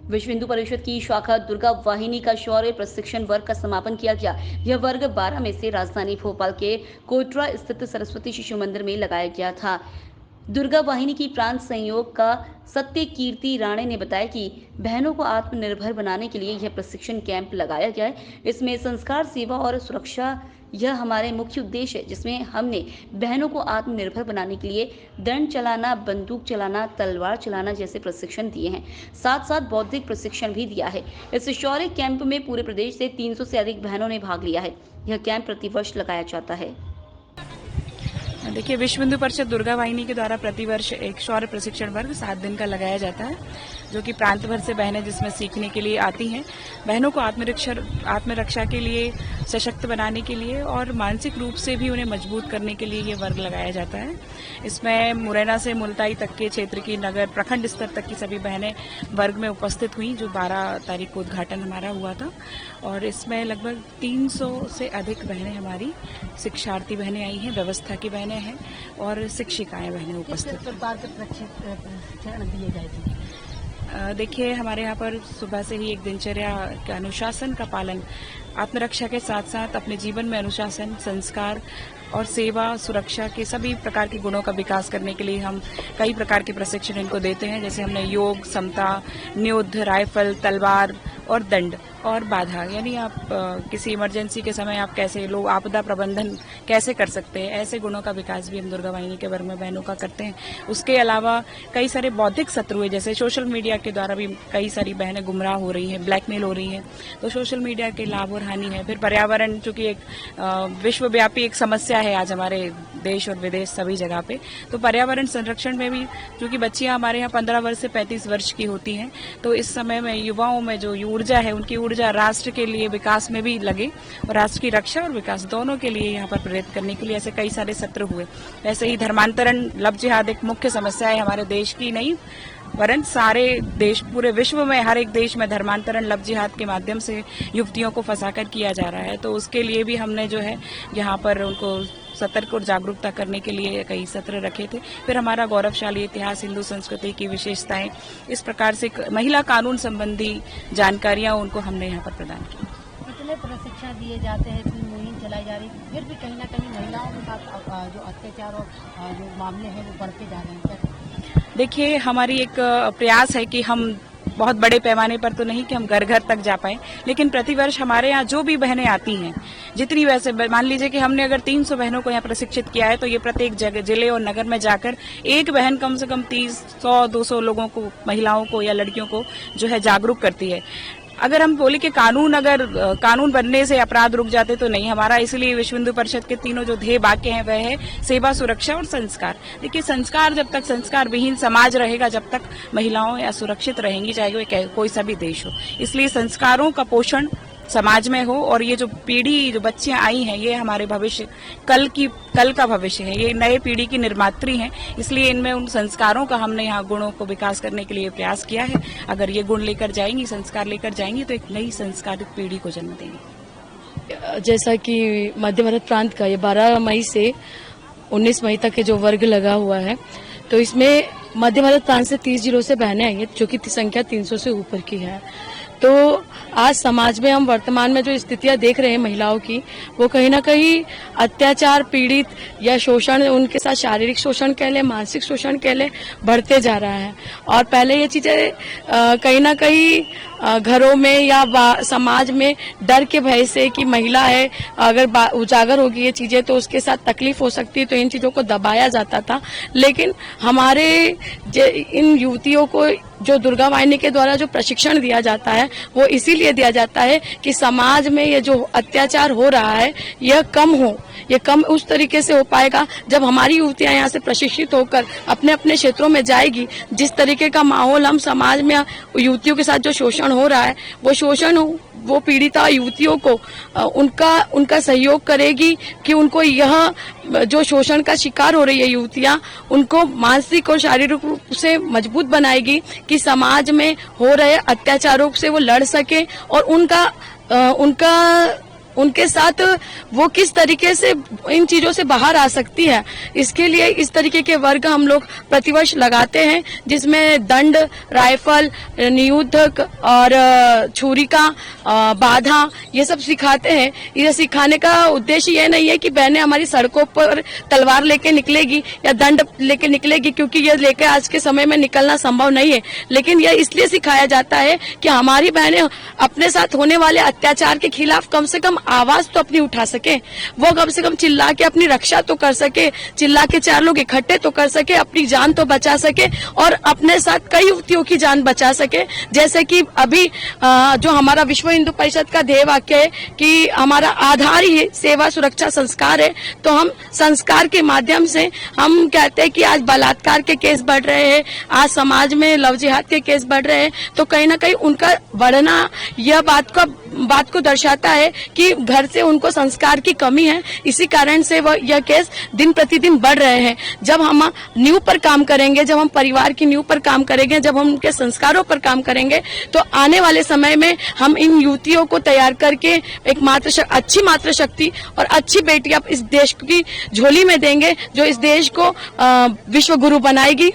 विश्व हिंदू परिषद की शाखा दुर्गा वाहिनी का शौर्य प्रशिक्षण वर्ग का समापन किया गया। यह वर्ग 12 में से राजधानी भोपाल के कोटरा स्थित सरस्वती शिशु मंदिर में लगाया गया था। दुर्गा वाहिनी की प्रांत संयोग का सत्य कीर्ति राणे ने बताया कि बहनों को आत्मनिर्भर बनाने के लिए यह प्रशिक्षण कैंप लगाया गया है। इसमें संस्कार, सेवा और सुरक्षा यह हमारे मुख्य उद्देश्य है, जिसमें हमने बहनों को आत्मनिर्भर बनाने के लिए दंड चलाना, बंदूक चलाना, तलवार चलाना जैसे प्रशिक्षण दिए हैं। साथ साथ बौद्धिक प्रशिक्षण भी दिया है। इस शौर्य कैंप में पूरे प्रदेश से 300 से अधिक बहनों ने भाग लिया है। यह कैंप प्रतिवर्ष लगाया जाता है। देखिए, विश्व हिंदू परिषद दुर्गा वाहिनी के द्वारा प्रतिवर्ष एक शौर्य प्रशिक्षण वर्ग 7 दिन का लगाया जाता है, जो कि प्रांत भर से बहनें जिसमें सीखने के लिए आती हैं। बहनों को आत्मरक्षा के लिए, सशक्त बनाने के लिए और मानसिक रूप से भी उन्हें मजबूत करने के लिए ये वर्ग लगाया जाता है। इसमें मुरैना से मुल्ताई तक के क्षेत्र की, नगर, प्रखंड स्तर तक की सभी बहनें वर्ग में उपस्थित हुई, जो 12 तारीख को उद्घाटन हमारा हुआ था। और इसमें लगभग 300 से अधिक बहनें हमारी शिक्षार्थी बहनें आई हैं, व्यवस्था की बहनें हैं और शिक्षिकाएं बहनें उपस्थित। किस प्रकार के प्रशिक्षण दिए जाएंगे? देखिए, हमारे यहाँ पर सुबह से ही एक दिनचर्या के अनुशासन का पालन, आत्मरक्षा के साथ साथ अपने जीवन में अनुशासन, संस्कार और सेवा, सुरक्षा के सभी प्रकार के गुणों का विकास करने के लिए हम कई प्रकार के प्रशिक्षण इनको देते हैं। जैसे हमने योग, समता, नियुद्ध, राइफल, तलवार और दंड और बाधा, यानी आप किसी इमरजेंसी के समय आप कैसे लोग आपदा प्रबंधन कैसे कर सकते हैं, ऐसे गुणों का विकास भी हम दुर्गा वाहिनी के वर्ग में बहनों का करते हैं। उसके अलावा कई सारे बौद्धिक सत्र हुए, जैसे सोशल मीडिया के द्वारा भी कई सारी बहनें गुमराह हो रही हैं, ब्लैकमेल हो रही हैं, तो सोशल मीडिया के लाभ और हानि है। फिर पर्यावरण, चूंकि एक विश्वव्यापी एक समस्या है आज हमारे देश और विदेश सभी जगह पे, तो पर्यावरण संरक्षण में भी, चूंकि बच्चियां हमारे यहाँ 15 वर्ष से 35 वर्ष की होती हैं, तो इस समय में युवाओं में जो ऊर्जा है, उनकी ऊर्जा राष्ट्र के लिए विकास में भी लगे और राष्ट्र की रक्षा और विकास दोनों के लिए यहाँ पर प्रेरित करने के लिए ऐसे कई सारे सत्र हुए। ऐसे ही धर्मांतरण, लव जिहाद एक मुख्य समस्या है हमारे देश की नहीं, वरन सारे देश, पूरे विश्व में हर एक देश में धर्मांतरण, लव जिहाद के माध्यम से युवतियों को फंसाकर किया जा रहा है। तो उसके लिए भी हमने जो है यहाँ पर उनको सतर्क और जागरूकता करने के लिए कई सत्र रखे थे। फिर हमारा गौरवशाली इतिहास, हिंदू संस्कृति की विशेषताएं, इस प्रकार से महिला कानून संबंधी जानकारियां उनको हमने यहाँ पर प्रदान की। कितने प्रशिक्षण दिए जाते हैं, इतनी मुहिम चलाई जा रही, फिर भी कहीं ना कहीं महिलाओं के साथ जो अत्याचार और जो मामले हैं वो बढ़ते जा रहे हैं? देखिए, हमारी एक प्रयास है कि हम बहुत बड़े पैमाने पर तो नहीं कि हम घर घर तक जा पाए, लेकिन प्रतिवर्ष हमारे यहाँ जो भी बहनें आती हैं, जितनी, वैसे मान लीजिए कि हमने अगर 300 बहनों को यहाँ प्रशिक्षित किया है, तो ये प्रत्येक जगह, जिले और नगर में जाकर एक बहन कम से कम 30, 100, 200 लोगों को, महिलाओं को या लड़कियों को जो है जागरूक करती है। अगर हम बोले कि कानून बनने से अपराध रुक जाते तो नहीं, हमारा इसलिए विश्व हिंदू परिषद के तीनों जो ध्येय वाक्य हैं वह है सेवा, सुरक्षा और संस्कार। देखिए, संस्कार, जब तक संस्कार विहीन समाज रहेगा, जब तक महिलाओं असुरक्षित रहेंगी, चाहे वो कोई सा भी देश हो। इसलिए संस्कारों का पोषण समाज में हो, और ये जो पीढ़ी, जो बच्चियां आई हैं, ये हमारे भविष्य, कल का भविष्य है, ये नए पीढ़ी की निर्मात्री हैं। इसलिए इनमें उन संस्कारों का हमने यहाँ गुणों को विकास करने के लिए प्रयास किया है। अगर ये गुण लेकर जाएंगी, संस्कार लेकर जाएंगी, तो एक नई संस्कारित पीढ़ी को जन्म देंगी। जैसा कि मध्य भारत प्रांत का ये 12 मई से 19 मई तक के जो वर्ग लगा हुआ है, तो इसमें मध्य भारत प्रांत से 30 जिलों से बहनें आई हैं, जो कि संख्या 300 से ऊपर की है। तो आज समाज में हम वर्तमान में जो स्थितियां देख रहे हैं महिलाओं की, वो कहीं ना कहीं अत्याचार पीड़ित या शोषण, उनके साथ शारीरिक शोषण कह ले, मानसिक शोषण कह ले, बढ़ते जा रहा है। और पहले ये चीजें कहीं ना कहीं घरों में या समाज में डर के भय से कि महिला है, अगर उजागर होगी ये चीजें तो उसके साथ तकलीफ हो सकती है, तो इन चीजों को दबाया जाता था। लेकिन हमारे इन युवतियों को जो दुर्गा वाहिनी के द्वारा जो प्रशिक्षण दिया जाता है, वो इसीलिए दिया जाता है कि समाज में ये जो अत्याचार हो रहा है यह कम हो। ये कम उस तरीके से हो पाएगा जब हमारी युवतियां यहाँ से प्रशिक्षित होकर अपने अपने क्षेत्रों में जाएगी। जिस तरीके का माहौल हम समाज में युवतियों के साथ जो शोषण हो रहा है, वो शोषण वो पीड़िता युवतियों को उनका सहयोग करेगी कि उनको यह जो शोषण का शिकार हो रही है युवतियां, उनको मानसिक और शारीरिक रूप से मजबूत बनाएगी कि समाज में हो रहे अत्याचारों से वो लड़ सके और उनका उनके साथ वो किस तरीके से इन चीजों से बाहर आ सकती है, इसके लिए इस तरीके के वर्ग हम लोग प्रतिवर्ष लगाते हैं, जिसमें दंड, राइफल, नियुद्धक और छुरिका, बाधा ये सब सिखाते हैं। ये सिखाने का उद्देश्य ये नहीं है कि बहनें हमारी सड़कों पर तलवार लेके निकलेगी या दंड लेके निकलेगी, क्योंकि ये लेके आज के समय में निकलना संभव नहीं है, लेकिन यह इसलिए सिखाया जाता है कि हमारी बहनें अपने साथ होने वाले अत्याचार के खिलाफ कम से कम आवाज तो अपनी उठा सके, वो कम से कम चिल्ला के अपनी रक्षा तो कर सके, चिल्ला के 4 लोग इकट्ठे तो कर सके, अपनी जान तो बचा सके और अपने साथ कई युवतियों की जान बचा सके। जैसे कि अभी जो हमारा विश्व हिंदू परिषद का ध्येय वाक्य है कि हमारा आधार ही सेवा, सुरक्षा, संस्कार है, तो हम संस्कार के माध्यम से हम कहते हैं कि आज बलात्कार के केस बढ़ रहे हैं, आज समाज में लव जिहाद के केस बढ़ रहे हैं, तो कहीं ना कहीं उनका बढ़ना यह बात को दर्शाता है कि घर से उनको संस्कार की कमी है, इसी कारण से वह यह केस दिन प्रतिदिन बढ़ रहे हैं। जब हम नींव पर काम करेंगे, जब हम परिवार की नींव पर काम करेंगे, जब हम उनके संस्कारों पर काम करेंगे, तो आने वाले समय में हम इन युवतियों को तैयार करके एक अच्छी मातृशक्ति और अच्छी बेटियां इस देश की झोली में देंगे, जो इस देश को विश्व गुरु बनाएगी।